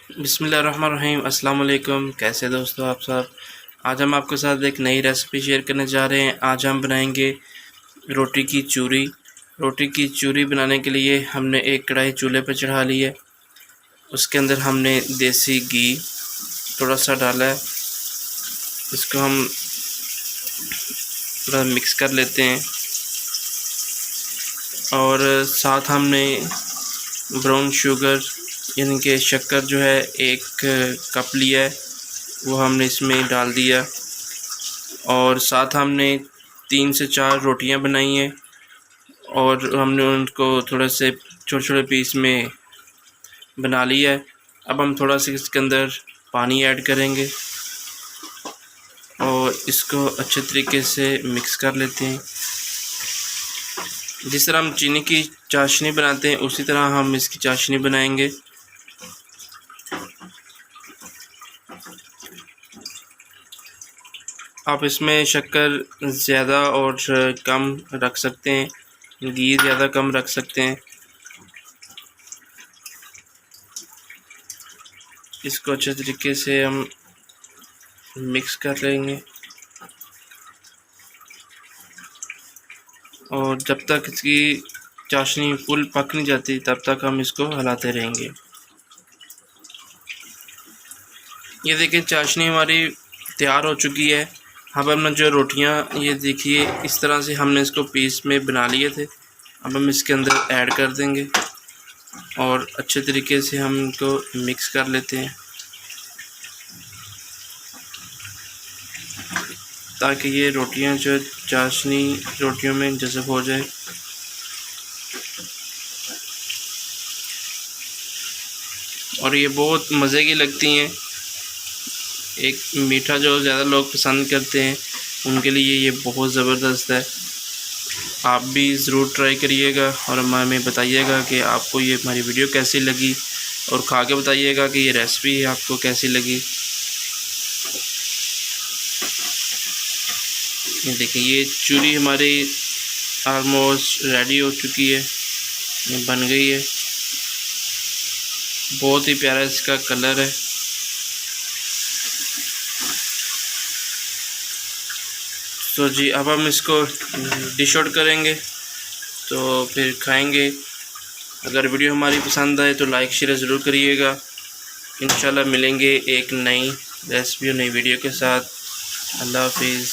बिस्मिल्लाहिर्रहमानिर्रहीम। अस्सलाम वालेकुम। कैसे दोस्तों आप सब। आज हम आपके साथ एक नई रेसिपी शेयर करने जा रहे हैं। आज हम बनाएंगे रोटी की चूरी। रोटी की चूरी बनाने के लिए हमने एक कढ़ाई चूल्हे पर चढ़ा ली है। उसके अंदर हमने देसी घी थोड़ा सा डाला है। इसको हम थोड़ा मिक्स कर लेते हैं और साथ हमने ब्राउन शुगर यानी कि शक्कर जो है 1 कप लिया है, वो हमने इसमें डाल दिया। और साथ हमने 3 से 4 रोटियां बनाई हैं और हमने उनको थोड़े से छोटे छोटे पीस में बना लिया है। अब हम थोड़ा सा इसके अंदर पानी ऐड करेंगे और इसको अच्छे तरीके से मिक्स कर लेते हैं। जिस तरह हम चीनी की चाशनी बनाते हैं उसी तरह हम इसकी चाशनी बनाएंगे। आप इसमें शक्कर ज़्यादा और कम रख सकते हैं, घी ज़्यादा कम रख सकते हैं। इसको अच्छे तरीके से हम मिक्स कर लेंगे और जब तक इसकी चाशनी फुल पक नहीं जाती तब तक हम इसको हिलाते रहेंगे। ये देखिए चाशनी हमारी तैयार हो चुकी है। अब हमने जो रोटियां, ये देखिए इस तरह से हमने इसको पीस में बना लिए थे। अब हम इसके अंदर ऐड कर देंगे और अच्छे तरीके से हम इनको मिक्स कर लेते हैं ताकि ये रोटियां जो चाशनी रोटियों में जज़ब हो जाए। और ये बहुत मज़े की लगती हैं। एक मीठा जो ज़्यादा लोग पसंद करते हैं उनके लिए ये बहुत ज़बरदस्त है। आप भी ज़रूर ट्राई करिएगा और हमें बताइएगा कि आपको ये हमारी वीडियो कैसी लगी और खा के बताइएगा कि ये रेसिपी आपको कैसी लगी। ये देखिए ये चूरी हमारी ऑलमोस्ट रेडी हो चुकी है, ये बन गई है। बहुत ही प्यारा इसका कलर है। तो जी अब हम इसको डिश आउट करेंगे तो फिर खाएंगे। अगर वीडियो हमारी पसंद आए तो लाइक शेयर ज़रूर करिएगा। इंशाल्लाह मिलेंगे एक नई रेसिपी और नई वीडियो के साथ। अल्लाह हाफिज़।